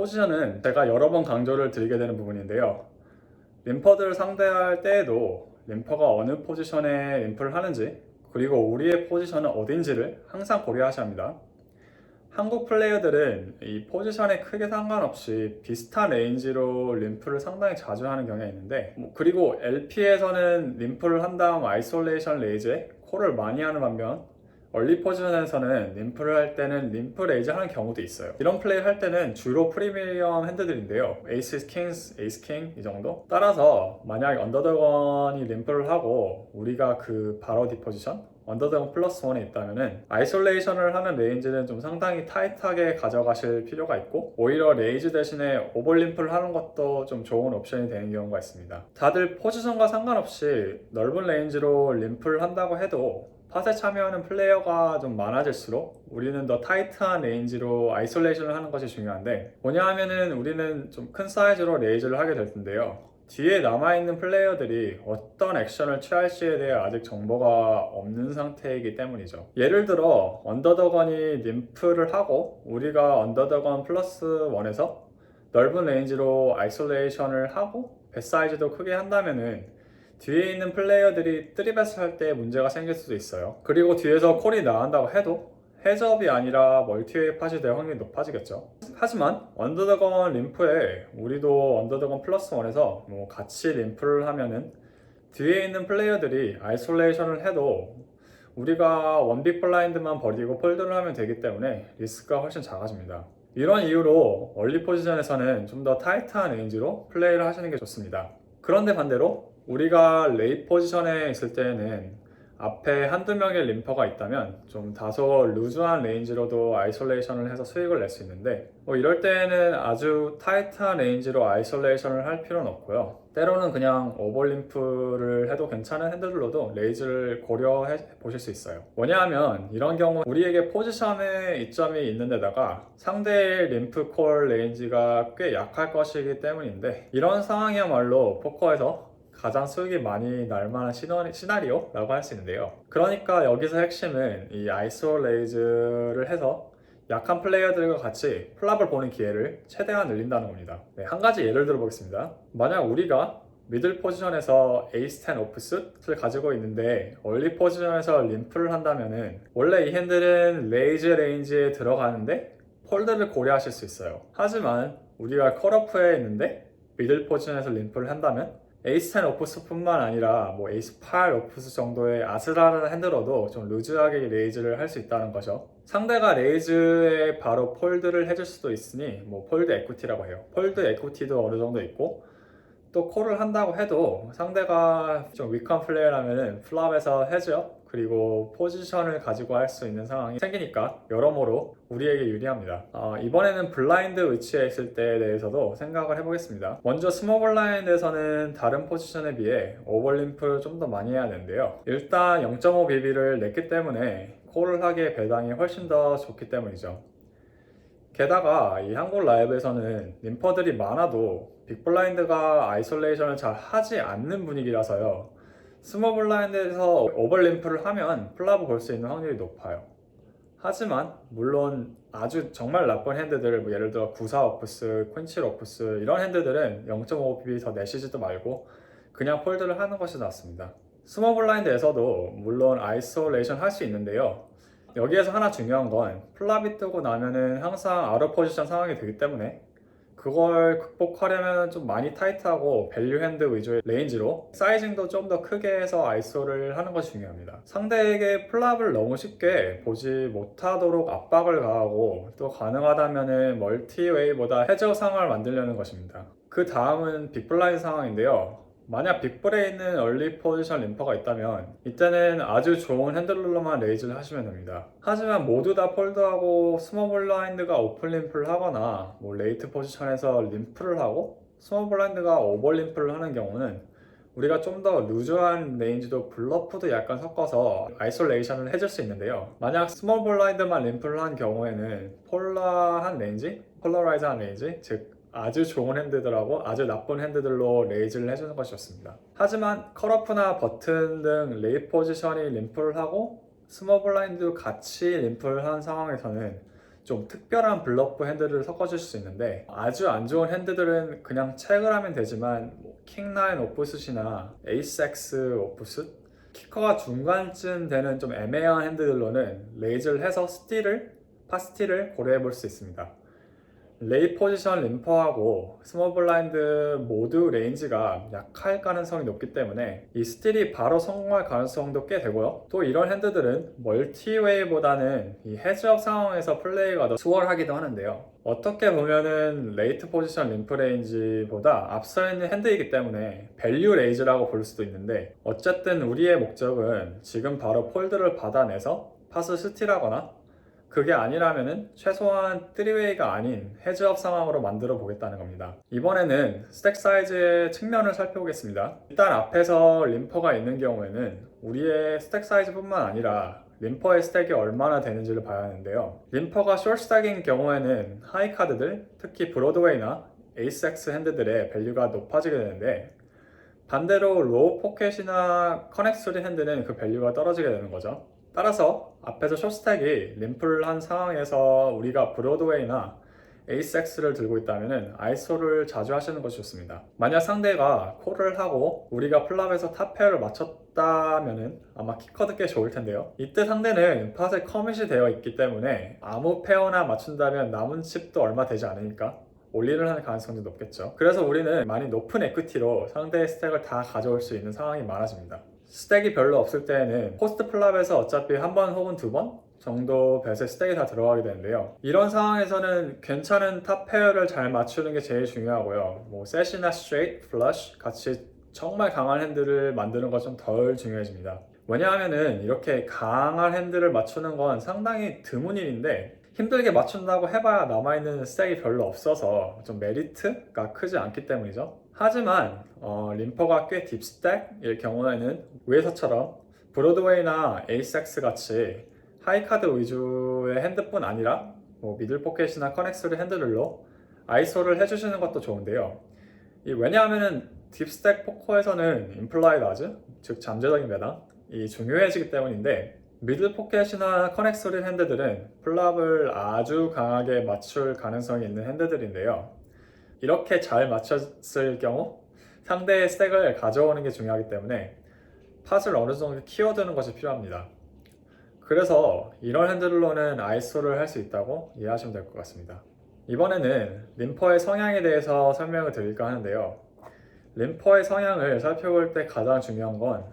포지션은 제가 여러 번 강조를 드리게 되는 부분인데요. 림퍼들을 상대할 때에도 림퍼가 어느 포지션에 림프를 하는지, 그리고 우리의 포지션은 어딘지를 항상 고려하셔야 합니다. 한국 플레이어들은 이 포지션에 크게 상관없이 비슷한 레인지로 림프를 상당히 자주 하는 경향이 있는데, 그리고 LP에서는 림프를 한 다음 아이솔레이션 레이즈에 콜을 많이 하는 반면 얼리 포지션에서는 림프를 할 때는 림프 레이즈 하는 경우도 있어요. 이런 플레이를 할 때는 주로 프리미엄 핸드들인데요, 에이스, 킹스, 에이스, 킹 이 정도. 따라서 만약 언더더건이 림프를 하고 우리가 그 바로 뒷 포지션 언더더건 플러스 1에 있다면은 아이솔레이션을 하는 레인지는 좀 상당히 타이트하게 가져가실 필요가 있고, 오히려 레이즈 대신에 오버림프를 하는 것도 좀 좋은 옵션이 되는 경우가 있습니다. 다들 포지션과 상관없이 넓은 레인지로 림프를 한다고 해도 팟에 참여하는 플레이어가 좀 많아질수록 우리는 더 타이트한 레인지로 아이솔레이션을 하는 것이 중요한데, 뭐냐 하면은 우리는 좀 큰 사이즈로 레이즈를 하게 될 텐데요, 뒤에 남아있는 플레이어들이 어떤 액션을 취할지에 대해 아직 정보가 없는 상태이기 때문이죠. 예를 들어 언더더건이 림프를 하고 우리가 언더더건 플러스 1에서 넓은 레인지로 아이솔레이션을 하고 배 사이즈도 크게 한다면은 뒤에 있는 플레이어들이 3벳을 할 때 문제가 생길 수도 있어요. 그리고 뒤에서 콜이 나간다고 해도 헤즈업이 아니라 멀티웨이 팟이 될 확률이 높아지겠죠. 하지만 언더더건 림프에 우리도 언더더건 플러스 1에서 같이 림프를 하면은 뒤에 있는 플레이어들이 아이솔레이션을 해도 우리가 원빅 블라인드만 버리고 폴드를 하면 되기 때문에 리스크가 훨씬 작아집니다. 이런 이유로 얼리 포지션에서는 좀 더 타이트한 레인지로 플레이를 하시는 게 좋습니다. 그런데 반대로 우리가 레이 포지션에 있을 때에는 앞에 한두 명의 림퍼가 있다면 좀 다소 루즈한 레인지로도 아이솔레이션을 해서 수익을 낼 수 있는데, 이럴 때는 아주 타이트한 레인지로 아이솔레이션을 할 필요는 없고요. 때로는 그냥 오버림프를 해도 괜찮은 핸들로도 레이즈를 고려해 보실 수 있어요. 뭐냐 하면 이런 경우 우리에게 포지션의 이점이 있는 데다가 상대의 림프 콜 레인지가 꽤 약할 것이기 때문인데, 이런 상황이야말로 포커에서 가장 수익이 많이 날 만한 시나리오라고 할 수 있는데요. 그러니까 여기서 핵심은 이 아이솔레이즈를 해서 약한 플레이어들과 같이 플랍을 보는 기회를 최대한 늘린다는 겁니다. 네, 한 가지 예를 들어 보겠습니다. 만약 우리가 미들 포지션에서 에이스 10 오프스를 가지고 있는데 얼리 포지션에서 림프를 한다면은 원래 이 핸들은 레이즈 레인지에 들어가는데 폴드를 고려하실 수 있어요. 하지만 우리가 컷오프에 있는데 미들 포지션에서 림프를 한다면 에이스 10 오프스 뿐만 아니라 에이스 8 오프스 정도의 아슬아슬한 핸들어도 좀 루즈하게 레이즈를 할 수 있다는 거죠. 상대가 레이즈에 바로 폴드를 해줄 수도 있으니 폴드 에쿠티라고 해요. 폴드 에쿠티도 어느 정도 있고, 또 콜을 한다고 해도 상대가 좀 위크한 플레이어라면 플랍에서 헤즈업 그리고 포지션을 가지고 할 수 있는 상황이 생기니까 여러모로 우리에게 유리합니다. 이번에는 블라인드 위치에 있을 때에 대해서도 생각을 해보겠습니다. 먼저 스몰 블라인드에서는 다른 포지션에 비해 오버림프를 좀 더 많이 해야 되는데요, 일단 0.5BB를 냈기 때문에 콜을 하기에 배당이 훨씬 더 좋기 때문이죠. 게다가 이 한국 라이브에서는 림퍼들이 많아도 빅블라인드가 아이솔레이션을 잘 하지 않는 분위기라서요, 스몰 블라인드에서 오버림프를 하면 플랍을 볼 수 있는 확률이 높아요. 하지만 물론 아주 정말 나쁜 핸드들, 예를 들어 94 오프스, 퀸7 오프스 이런 핸드들은 0.5BB 더 내시지도 말고 그냥 폴드를 하는 것이 낫습니다. 스몰 블라인드에서도 물론 아이솔레이션 할 수 있는데요, 여기에서 하나 중요한 건 플랍이 뜨고 나면은 항상 아웃 오브 포지션 상황이 되기 때문에 그걸 극복하려면 좀 많이 타이트하고 밸류 핸드 위주의 레인지로 사이징도 좀 더 크게 해서 아이솔을 하는 것이 중요합니다. 상대에게 플랍을 너무 쉽게 보지 못하도록 압박을 가하고, 또 가능하다면 멀티웨이보다 해저 상황을 만들려는 것입니다. 그 다음은 빅블라인드 상황인데요, 만약 빅블에 있는 얼리 포지션 림퍼가 있다면 이때는 아주 좋은 핸들러만 레이즈를 하시면 됩니다. 하지만 모두 다 폴드하고 스몰 블라인드가 오픈 림프를 하거나 레이트 포지션에서 림프를 하고 스몰 블라인드가 오버 림프를 하는 경우는 우리가 좀 더 루즈한 레인지도 블러프도 약간 섞어서 아이솔레이션을 해줄 수 있는데요, 만약 스몰 블라인드만 림프를 한 경우에는 폴라한 레인지, 폴라라이즈한 레인지, 즉 아주 좋은 핸드들하고 아주 나쁜 핸드들로 레이즈를 해주는 것이 좋습니다. 하지만 컷오프나 버튼 등 레이 포지션이 림프를 하고 스몰 블라인드도 같이 림프를 한 상황에서는 좀 특별한 블러프 핸들을 섞어줄 수 있는데, 아주 안 좋은 핸드들은 그냥 체크를 하면 되지만 킹9 오프숫이나 에이스 오프숫, 키커가 중간쯤 되는 좀 애매한 핸드들로는 레이즈를 해서 파스티를 고려해 볼 수 있습니다. 레이 포지션 림퍼하고 스몰 블라인드 모두 레인지가 약할 가능성이 높기 때문에 이 스틸이 바로 성공할 가능성도 꽤 되고요. 또 이런 핸드들은 멀티웨이보다는 이 헤즈업 상황에서 플레이가 더 수월하기도 하는데요. 어떻게 보면은 레이트 포지션 림프 레인지보다 앞서 있는 핸드이기 때문에 밸류 레이즈라고 부를 수도 있는데, 어쨌든 우리의 목적은 지금 바로 폴드를 받아내서 팟을 스틸하거나, 그게 아니라면은 최소한 3웨이가 아닌 헤즈업 상황으로 만들어 보겠다는 겁니다. 이번에는 스택 사이즈의 측면을 살펴보겠습니다. 일단 앞에서 림퍼가 있는 경우에는 우리의 스택 사이즈뿐만 아니라 림퍼의 스택이 얼마나 되는지를 봐야 하는데요. 림퍼가 숏 스택인 경우에는 하이 카드들, 특히 브로드웨이나 에이스 핸드들의 밸류가 높아지게 되는데, 반대로 로우 포켓이나 커넥 3 핸드는 그 밸류가 떨어지게 되는 거죠. 따라서 앞에서 숏스택이 림프를 한 상황에서 우리가 브로드웨이나 에이스 들고 있다면 아이소를 자주 하시는 것이 좋습니다. 만약 상대가 콜을 하고 우리가 플랍에서 탑 페어를 맞췄다면 아마 키커 듣기 좋을 텐데요. 이때 상대는 팟에 커밋이 되어 있기 때문에 아무 페어나 맞춘다면 남은 칩도 얼마 되지 않으니까 올리를 하는 가능성도 높겠죠. 그래서 우리는 많이 높은 에퀴티로 상대의 스택을 다 가져올 수 있는 상황이 많아집니다. 스택이 별로 없을 때에는 포스트 플랍에서 어차피 한 번 혹은 두 번 정도 뱃에 스택이 다 들어가게 되는데요. 이런 상황에서는 괜찮은 탑 페어를 잘 맞추는 게 제일 중요하고요. 셋이나 스트레이트, 플러시 같이 정말 강한 핸들을 만드는 건 좀 덜 중요해집니다. 왜냐하면은 이렇게 강한 핸들을 맞추는 건 상당히 드문 일인데, 힘들게 맞춘다고 해봐야 남아있는 스택이 별로 없어서 좀 메리트가 크지 않기 때문이죠. 하지만 림퍼가 꽤 딥스택일 경우에는 위에서처럼 브로드웨이나 에이스 같이 하이카드 위주의 핸드뿐 아니라 미들 포켓이나 커넥스 핸들들로 아이소를 해주시는 것도 좋은데요. 왜냐하면 딥스택 포커에서는 임플라이드 아즈, 즉 잠재적인 배당이 중요해지기 때문인데, 미들 포켓이나 커넥스 핸드들은 플랍을 아주 강하게 맞출 가능성이 있는 핸드들인데요. 이렇게 잘 맞췄을 경우 상대의 스택을 가져오는 게 중요하기 때문에 팟을 어느 정도 키워두는 것이 필요합니다. 그래서 이런 핸들로는 아이소를 할 수 있다고 이해하시면 될 것 같습니다. 이번에는 림퍼의 성향에 대해서 설명을 드릴까 하는데요. 림퍼의 성향을 살펴볼 때 가장 중요한 건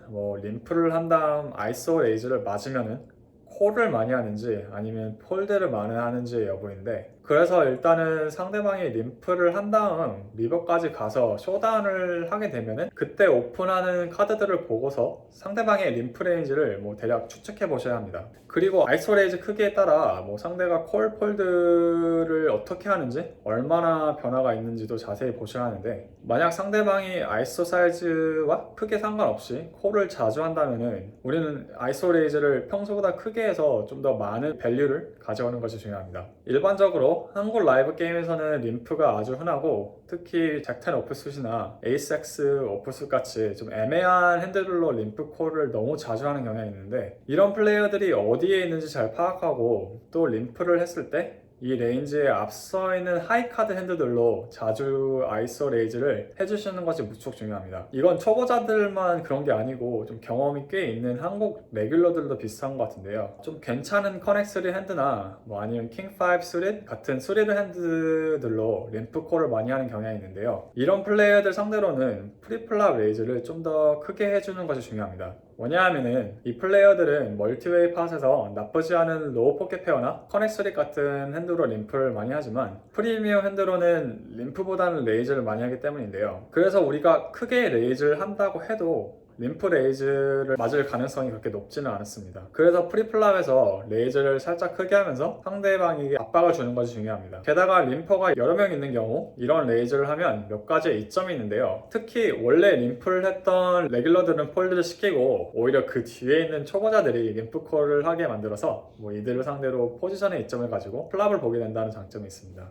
림프를 한 다음 아이소 레이즈를 맞으면은 콜을 많이 하는지 아니면 폴드를 많이 하는지의 여부인데, 그래서 일단은 상대방이 림프를 한 다음 리버까지 가서 쇼다운을 하게 되면은 그때 오픈하는 카드들을 보고서 상대방의 림프 레인지를 대략 추측해 보셔야 합니다. 그리고 아이소 레이즈 크기에 따라 상대가 콜 폴드를 어떻게 하는지, 얼마나 변화가 있는지도 자세히 보셔야 하는데, 만약 상대방이 아이소 사이즈와 크게 상관없이 콜을 자주 한다면은 우리는 아이소 레이즈를 평소보다 크게 해서 좀 더 많은 밸류를 가져오는 것이 중요합니다. 일반적으로 한국 라이브 게임에서는 림프가 아주 흔하고, 특히 잭10 오프숫이나 에이스 오프숫 같이 좀 애매한 핸들로 림프 콜을 너무 자주 하는 경향이 있는데, 이런 플레이어들이 어디에 있는지 잘 파악하고 또 림프를 했을 때 이 레인지에 앞서 있는 하이카드 핸드들로 자주 아이소 레이즈를 해주시는 것이 무척 중요합니다. 이건 초보자들만 그런 게 아니고 좀 경험이 꽤 있는 한국 레귤러들도 비슷한 것 같은데요. 좀 괜찮은 커넥 3 핸드나 아니면 킹5 수릿 같은 수리드 핸드들로 림프콜을 많이 하는 경향이 있는데요. 이런 플레이어들 상대로는 프리플랍 레이즈를 좀 더 크게 해주는 것이 중요합니다. 왜냐하면은 이 플레이어들은 멀티웨이 팟에서 나쁘지 않은 로우 포켓 페어나 커넥 3 같은 핸드로 림프를 많이 하지만, 프리미엄 핸드로는 림프보다는 레이즈를 많이 하기 때문인데요. 그래서 우리가 크게 레이즈를 한다고 해도 림프 레이즈를 맞을 가능성이 그렇게 높지는 않습니다. 그래서 프리플랍에서 레이즈를 살짝 크게 하면서 상대방에게 압박을 주는 것이 중요합니다. 게다가 림퍼가 여러 명 있는 경우 이런 레이즈를 하면 몇 가지의 이점이 있는데요. 특히 원래 림프를 했던 레귤러들은 폴드를 시키고 오히려 그 뒤에 있는 초보자들이 림프콜을 하게 만들어서 이들을 상대로 포지션의 이점을 가지고 플랍을 보게 된다는 장점이 있습니다.